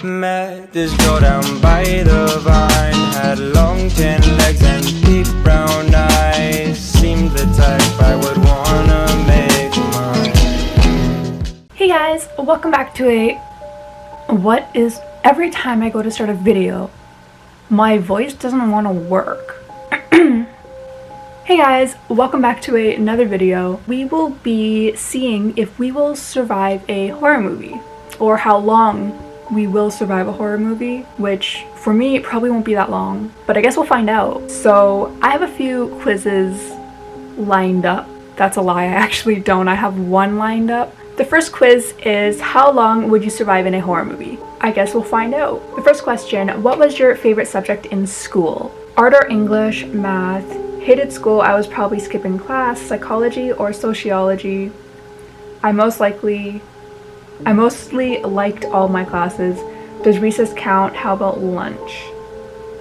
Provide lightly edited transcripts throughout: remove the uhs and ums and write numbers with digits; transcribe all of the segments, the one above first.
Met this girl down by the vine, had long tan legs and deep brown eyes. Seemed the type I would wanna make mine. Hey guys, welcome back to every time I go to start a video, my voice doesn't want to work. Hey guys, welcome back to another video. We will be seeing if we will survive a horror movie, or how long we will survive a horror movie, which for me it probably won't be that long, but I guess we'll find out. So I have a few quizzes lined up. That's a lie, I actually don't. I have one lined up. The first quiz is, how long would you survive in a horror movie? I guess we'll find out. The first question, what was your favorite subject in school? Art or English, math, hated school, I was probably skipping class, psychology or sociology. I mostly liked all my classes. Does recess count? How about lunch?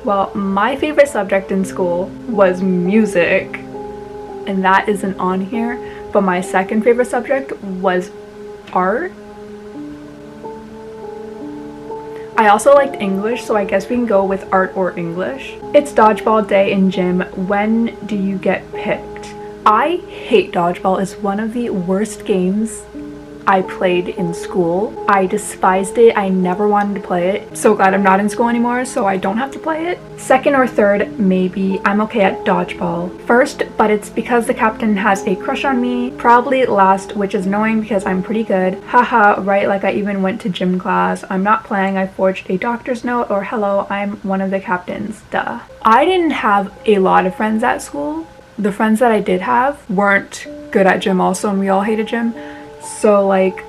Well, my favorite subject in school was music, and that isn't on here, but my second favorite subject was art. I also liked English, so I guess we can go with art or English. It's dodgeball day in gym. When do you get picked? I hate dodgeball. It's one of the worst games I played in school. I despised it. I never wanted to play it. So glad I'm not in school anymore, so I don't have to play it. Second or third, maybe. I'm okay at dodgeball. First, but it's because the captain has a crush on me. Probably last, which is annoying because I'm pretty good. Haha, right, like I even went to gym class. I'm not playing. I forged a doctor's note, or hello, I'm one of the captains. Duh. I didn't have a lot of friends at school. The friends that I did have weren't good at gym also, and we all hated gym. So like,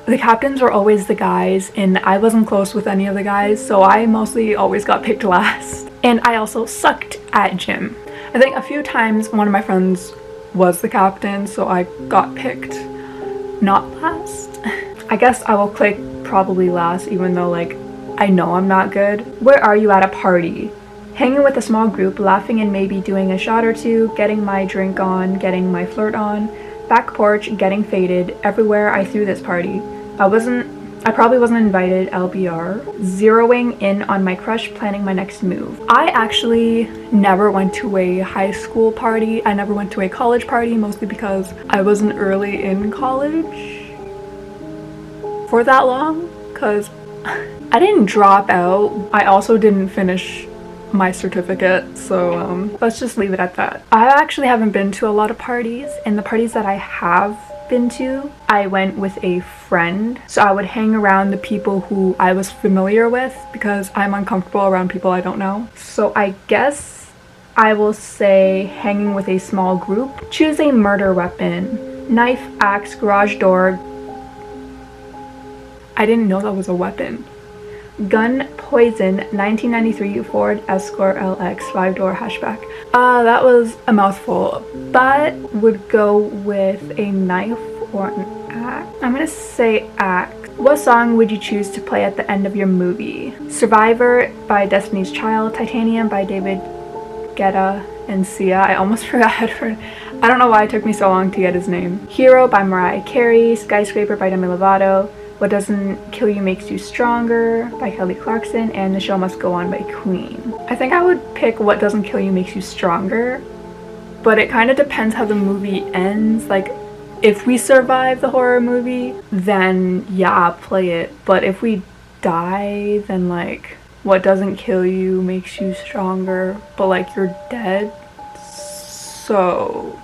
the captains were always the guys, and I wasn't close with any of the guys, so I mostly always got picked last. And I also sucked at gym. I think a few times one of my friends was the captain, so I got picked not last. I guess I will click probably last, even though like I know I'm not good. Where are you at a party? Hanging with a small group, laughing and maybe doing a shot or two, getting my drink on, getting my flirt on. Back porch, getting faded, everywhere I threw this party. I probably wasn't invited, LBR. Zeroing in on my crush, planning my next move. I actually never went to a high school party. I never went to a college party, mostly because I wasn't early in college for that long, because I didn't drop out. I also didn't finish my certificate, so let's just leave it at that. I actually haven't been to a lot of parties, and the parties that I have been to, I went with a friend, so I would hang around the people who I was familiar with because I'm uncomfortable around people I don't know. So I guess I will say hanging with a small group. Choose a murder weapon. Knife, axe, garage door. I didn't know that was a weapon. Gun, poison, 1993 Ford Escort LX 5-door hatchback. That was a mouthful, but would go with a knife or an axe. I'm gonna say axe. What song would you choose to play at the end of your movie? Survivor by Destiny's Child, Titanium by David Guetta and Sia. I almost forgot her. I don't know why it took me so long to get his name. Hero by Mariah Carey, Skyscraper by Demi Lovato. What Doesn't Kill You Makes You Stronger by Kelly Clarkson, and The Show Must Go On by Queen. I think I would pick What Doesn't Kill You Makes You Stronger, but it kind of depends how the movie ends. Like, if we survive the horror movie, then yeah, play it. But if we die, then like, What Doesn't Kill You Makes You Stronger, but like you're dead. So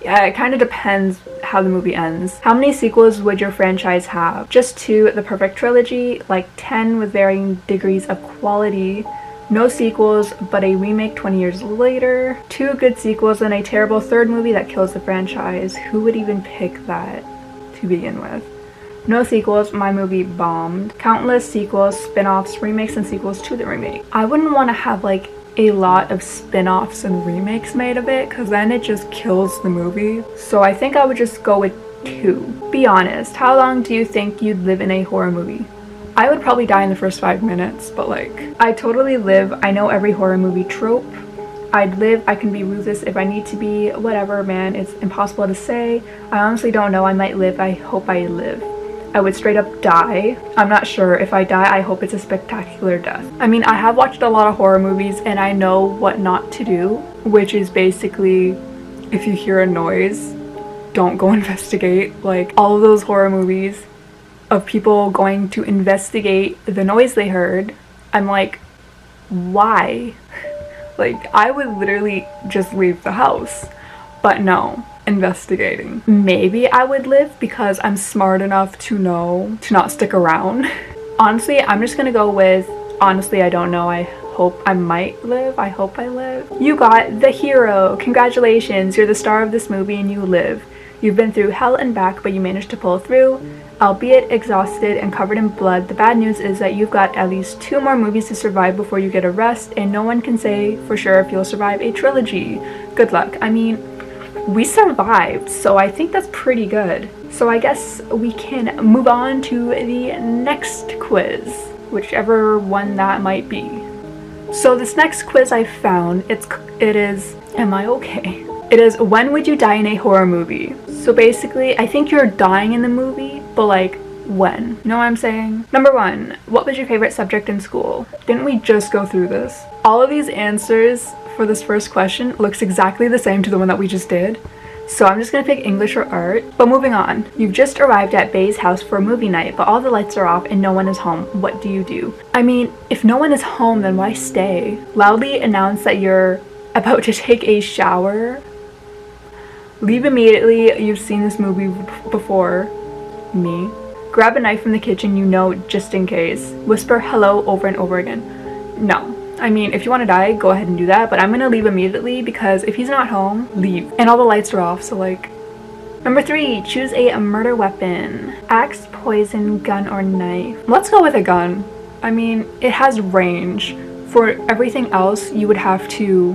yeah, it kind of depends how the movie ends. How many sequels would your franchise have? Just 2, the perfect trilogy, like 10 with varying degrees of quality. No sequels, but a remake 20 years later. 2 good sequels and a terrible third movie that kills the franchise. Who would even pick that to begin with? No sequels, my movie bombed. Countless sequels, spin-offs, remakes, and sequels to the remake. I wouldn't want to have like a lot of spin-offs and remakes made of it, because then it just kills the movie. So I think I would just go with 2. Be honest, how long do you think you'd live in a horror movie? I would probably die in the first 5 minutes, but like, I totally live. I know every horror movie trope. I'd live, I can be ruthless if I need to be, whatever, man, it's impossible to say. I honestly don't know, I might live, I hope I live. I would straight up die. I'm not sure. If I die, I hope it's a spectacular death. I mean, I have watched a lot of horror movies and I know what not to do, which is basically if you hear a noise, don't go investigate. Like all of those horror movies of people going to investigate the noise they heard, I'm like, why? Like, I would literally just leave the house. But no, investigating. Maybe I would live because I'm smart enough to know to not stick around. Honestly, I'm just gonna go with, honestly, I don't know. I hope I might live. I hope I live. You got the hero. Congratulations, you're the star of this movie and you live. You've been through hell and back, but you managed to pull through. Albeit exhausted and covered in blood, the bad news is that you've got at least 2 more movies to survive before you get a rest, and no one can say for sure if you'll survive a trilogy. Good luck. I mean, we survived, so I think that's pretty good. So I guess we can move on to the next quiz, whichever one that might be. So this next quiz I found, it is, am I okay? It is, when would you die in a horror movie? So basically, I think you're dying in the movie, but like, when? You know what I'm saying? Number 1, what was your favorite subject in school? Didn't we just go through this? All of these answers for this first question looks exactly the same to the one that we just did. So I'm just gonna pick English or art. But moving on. You've just arrived at Bay's house for a movie night, but all the lights are off and no one is home. What do you do? I mean, if no one is home, then why stay? Loudly announce that you're about to take a shower. Leave immediately. You've seen this movie before. Me. Grab a knife from the kitchen, you know, just in case. Whisper hello over and over again. No. I mean, if you want to die, go ahead and do that, but I'm gonna leave immediately because if he's not home, leave. And all the lights are off, so like... Number 3, choose a murder weapon. Axe, poison, gun, or knife. Let's go with a gun. I mean, it has range. For everything else, they would have to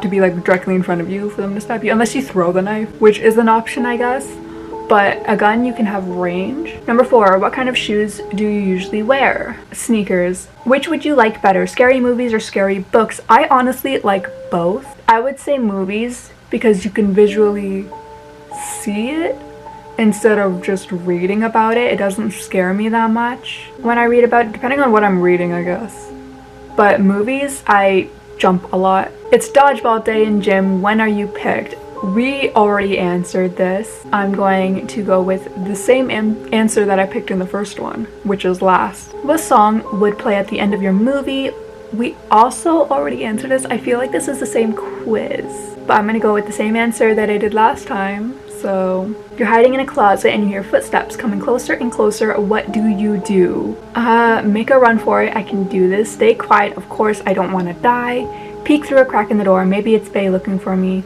be like directly in front of you for them to stab you, unless you throw the knife, which is an option, I guess. But a gun, you can have range. Number 4, what kind of shoes do you usually wear? Sneakers. Which would you like better, scary movies or scary books? I honestly like both. I would say movies because you can visually see it instead of just reading about it. It doesn't scare me that much when I read about it, depending on what I'm reading, I guess. But movies, I jump a lot. It's dodgeball day in gym. When are you picked? We already answered this. I'm going to go with the same answer that I picked in the first one, which is last. What song would play at the end of your movie? We also already answered this. I feel like this is the same quiz, but I'm gonna go with the same answer that I did last time. So, you're hiding in a closet and you hear footsteps coming closer and closer. What do you do? Make a run for it. I can do this. Stay quiet. Of course, I don't want to die. Peek through a crack in the door. Maybe it's Faye looking for me.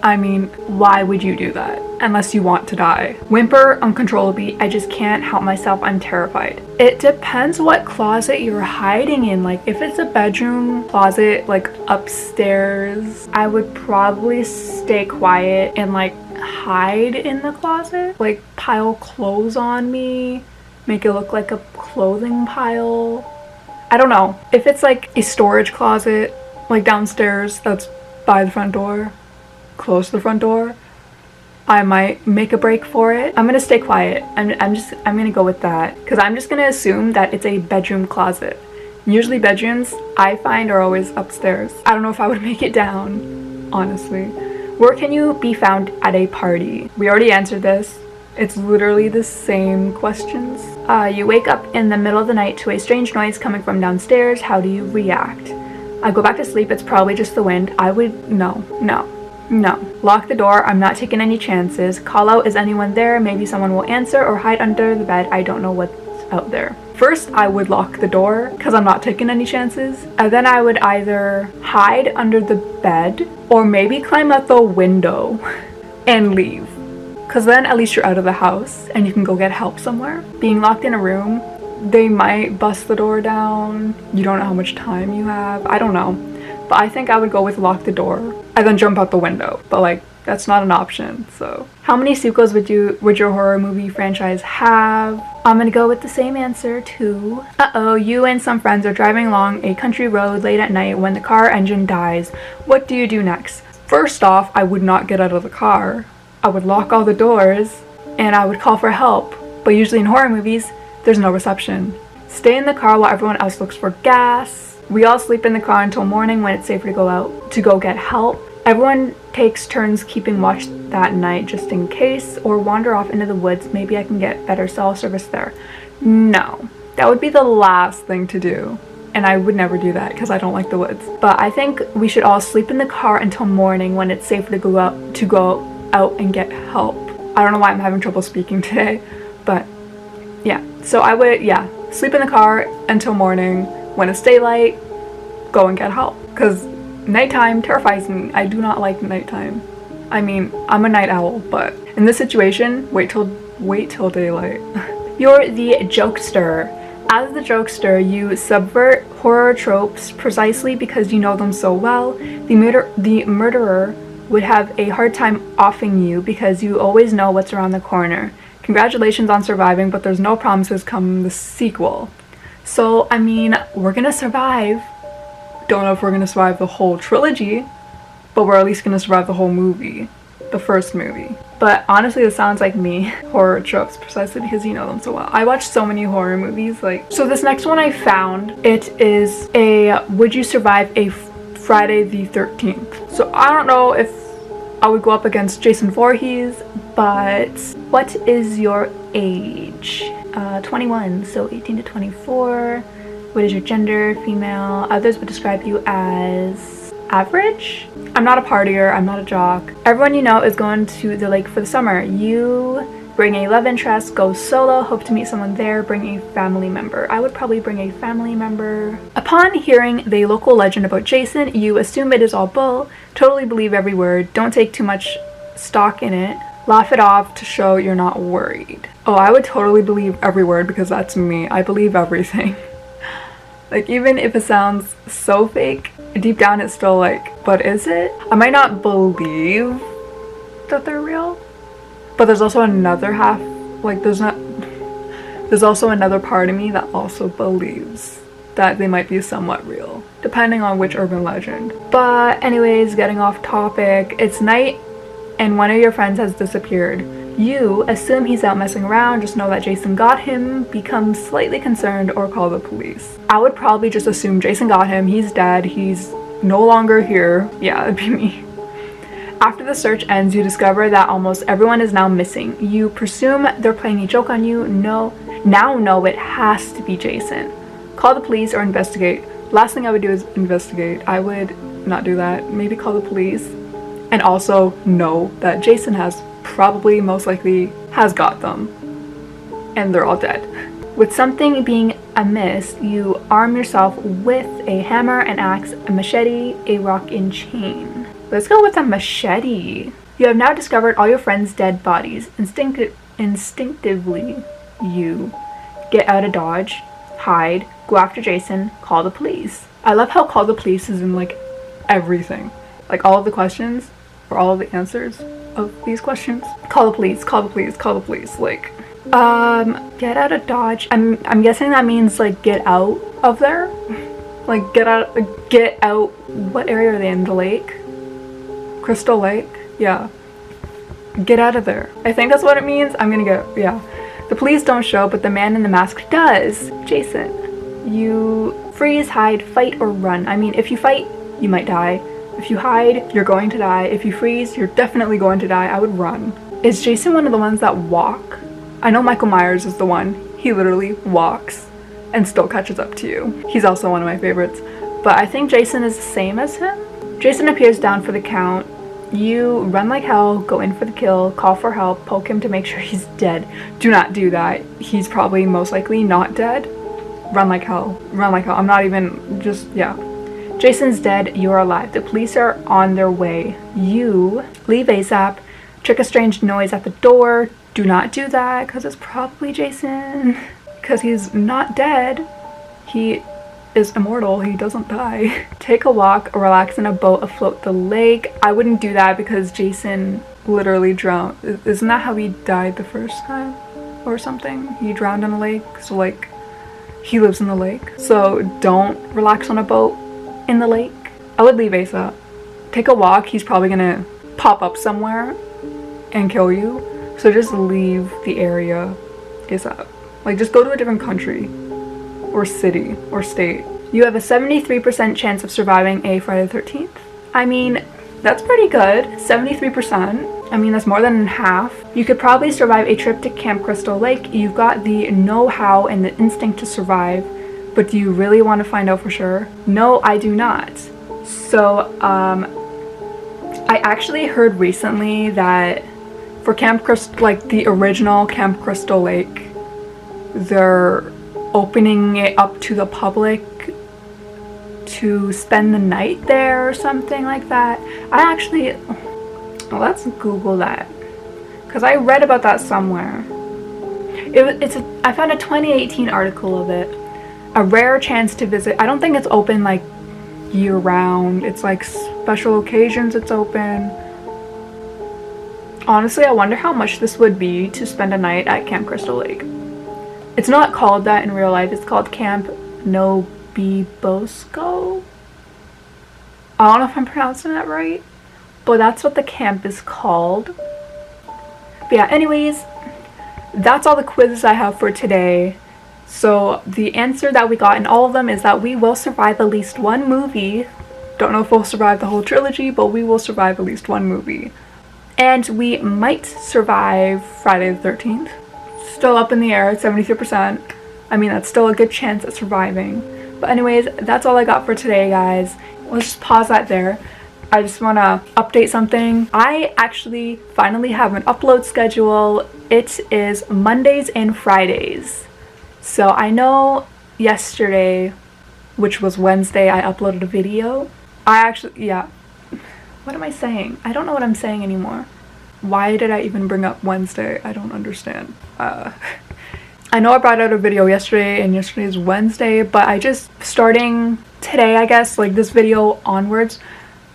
I mean, why would you do that? Unless you want to die. Whimper uncontrollably. I just can't help myself. I'm terrified. It depends what closet you're hiding in. Like, if it's a bedroom closet, like upstairs, I would probably stay quiet and like hide in the closet. Like, pile clothes on me. Make it look like a clothing pile. I don't know. If it's like a storage closet, like downstairs, that's by the front door, close to the front door, I might make a break for it. I'm gonna stay quiet. I'm gonna go with that because I'm just gonna assume that it's a bedroom closet. Usually bedrooms, I find, are always upstairs. I don't know if I would make it down, honestly. Where can you be found at a party? We already answered this. It's literally the same questions. You wake up in the middle of the night to a strange noise coming from downstairs. How do you react? I go back to sleep. It's probably just the wind. I would, no. Lock the door. I'm not taking any chances. Call out, is anyone there? Maybe someone will answer, or hide under the bed. I don't know what's out there. First, I would lock the door because I'm not taking any chances. And then I would either hide under the bed or maybe climb out the window and leave. Because then at least you're out of the house and you can go get help somewhere. Being locked in a room, they might bust the door down. You don't know how much time you have. I don't know. But I think I would go with lock the door and then jump out the window. But like, that's not an option, so. How many sequels would your horror movie franchise have? I'm gonna go with the same answer too. Uh-oh, you and some friends are driving along a country road late at night when the car engine dies. What do you do next? First off, I would not get out of the car. I would lock all the doors and I would call for help. But usually in horror movies, there's no reception. Stay in the car while everyone else looks for gas. We all sleep in the car until morning when it's safer to go out to go get help. Everyone takes turns keeping watch that night just in case, or wander off into the woods. Maybe I can get better cell service there. No, that would be the last thing to do. And I would never do that because I don't like the woods. But I think we should all sleep in the car until morning when it's safer to go out and get help. I don't know why I'm having trouble speaking today, but yeah. So I would, yeah, sleep in the car until morning. When it's daylight, go and get help. Because nighttime terrifies me. I do not like nighttime. I mean, I'm a night owl, but in this situation, wait till daylight. You're the jokester. As the jokester, you subvert horror tropes precisely because you know them so well. The murderer would have a hard time offing you because you always know what's around the corner. Congratulations on surviving, but there's no promises come the sequel. So, I mean, we're gonna survive. Don't know if we're gonna survive the whole trilogy, but we're at least gonna survive the whole movie. The first movie. But honestly, this sounds like me. Horror tropes, precisely because you know them so well. I watch so many horror movies, like. So this next one I found, it is a would you survive a Friday the 13th? So I don't know if I would go up against Jason Voorhees, but what is your age? 21, so 18 to 24. What is your gender? Female. Others would describe you as average. I'm not a partier, I'm not a jock. Everyone you know is going to the lake for the summer. You bring a love interest, go solo, hope to meet someone there, bring a family member. I would probably bring a family member. Upon hearing the local legend about Jason, you assume it is all bull, totally believe every word, don't take too much stock in it, laugh it off to show you're not worried. Oh, I would totally believe every word because that's me. I believe everything. Like, even if it sounds so fake, deep down it's still like, but is it? I might not believe that they're real, but there's also another half, like there's also another part of me that also believes that they might be somewhat real, depending on which urban legend. But anyways, getting off topic, it's night and one of your friends has disappeared. You assume he's out messing around, just know that Jason got him, become slightly concerned, or call the police. I would probably just assume Jason got him, he's dead, he's no longer here. Yeah, that'd be me. After the search ends, you discover that almost everyone is now missing. You presume they're playing a joke on you. Now know it has to be Jason. Call the police or investigate. Last thing I would do is investigate. I would not do that. Maybe call the police. And also know that Jason has probably, most likely, has got them. And they're all dead. With something being amiss, you arm yourself with a hammer, an axe, a machete, a rock and chain. Let's go with a machete. You have now discovered all your friends' dead bodies. Instinctively, you get out of Dodge, hide, go after Jason, call the police. I love how call the police is in like everything. Like all of the questions or all of the answers of these questions. Call the police, call the police, call the police. Like, get out of Dodge. I'm guessing that means like get out of there. Like get out. What area are they in? The lake? Crystal Lake? Yeah. Get out of there. I think that's what it means. I'm gonna go, yeah. The police don't show, but the man in the mask does. Jason. You freeze, hide, fight, or run. I mean, if you fight, you might die. If you hide, you're going to die. If you freeze, you're definitely going to die. I would run. Is Jason one of the ones that walk? I know Michael Myers is the one. He literally walks and still catches up to you. He's also one of my favorites. But I think Jason is the same as him. Jason appears down for the count. You run like hell, go in for the kill, call for help, poke him to make sure he's dead. Do not do that. He's probably most likely not dead. Run like hell. Run like hell. I'm not even, just, yeah. Jason's dead, you're alive. The police are on their way. You leave ASAP, trick a strange noise at the door. Do not do that, because it's probably Jason. Because he's not dead. He is immortal, he doesn't die. Take a walk, relax in a boat afloat the lake. I wouldn't do that because Jason literally drowned. Isn't that how he died the first time? Or something? He drowned in a lake, so like, he lives in the lake. So don't relax on a boat in the lake. I would leave ASAP. Take a walk, he's probably gonna pop up somewhere and kill you. So just leave the area ASAP. Like, just go to a different country or city or state. You have a 73% chance of surviving a Friday the 13th. I mean, that's pretty good. 73%. I mean, that's more than half. You could probably survive a trip to Camp Crystal Lake. You've got the know-how and the instinct to survive, but do you really want to find out for sure? No, I do not. So, I actually heard recently that for Camp Crystal, like the original Camp Crystal Lake, they're opening it up to the public to spend the night there or something like that. Let's Google that, because I read about that somewhere. I found a 2018 article of it. A rare chance to visit. I don't think it's open like year round. It's like special occasions it's open. Honestly, I wonder how much this would be to spend a night at Camp Crystal Lake. It's not called that in real life. It's called Camp Bosco. I don't know if I'm pronouncing that right, but that's what the camp is called. But yeah, anyways, that's all the quizzes I have for today. So the answer that we got in all of them is that we will survive at least one movie. Don't know if we'll survive the whole trilogy, but we will survive at least one movie. And we might survive Friday the 13th. Still up in the air at 73%. I mean, that's still a good chance at surviving. But anyways, that's all I got for today, guys. Let's just pause that there. I just want to update something. I actually finally have an upload schedule. It is Mondays and Fridays. So I know yesterday, which was Wednesday, I uploaded a video. What am I saying? I don't know what I'm saying anymore. Why did I even bring up Wednesday? I don't understand. I know I brought out a video yesterday, and yesterday is Wednesday, but I just, starting today, I guess, like this video onwards,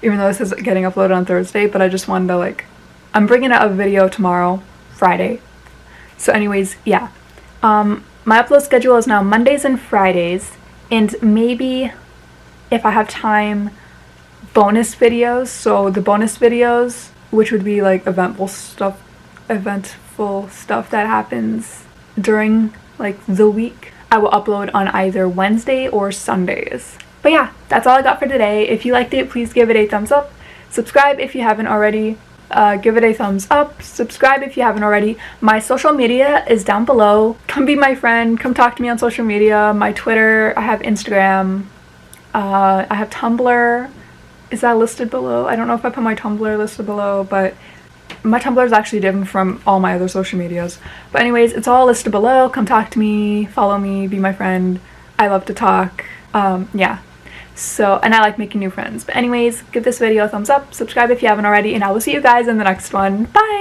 even though this is getting uploaded on Thursday, but I just wanted to, like, I'm bringing out a video tomorrow, Friday. So anyways, yeah. My upload schedule is now Mondays and Fridays, and maybe, if I have time, bonus videos. So the bonus videos, which would be like eventful stuff that happens during like the week, I will upload on either Wednesday or Sundays. But yeah, that's all I got for today. If you liked it, please give it a thumbs up. Subscribe if you haven't already. Give it a thumbs up. Subscribe if you haven't already. My social media is down below. Come be my friend. Come talk to me on social media. My Twitter. I have Instagram. I have Tumblr. Is that listed below? I don't know if I put my Tumblr listed below, but my Tumblr is actually different from all my other social medias. But anyways, it's all listed below. Come talk to me, follow me, be my friend. I love to talk. Yeah. So, and I like making new friends. But anyways, give this video a thumbs up, subscribe if you haven't already, and I will see you guys in the next one. Bye!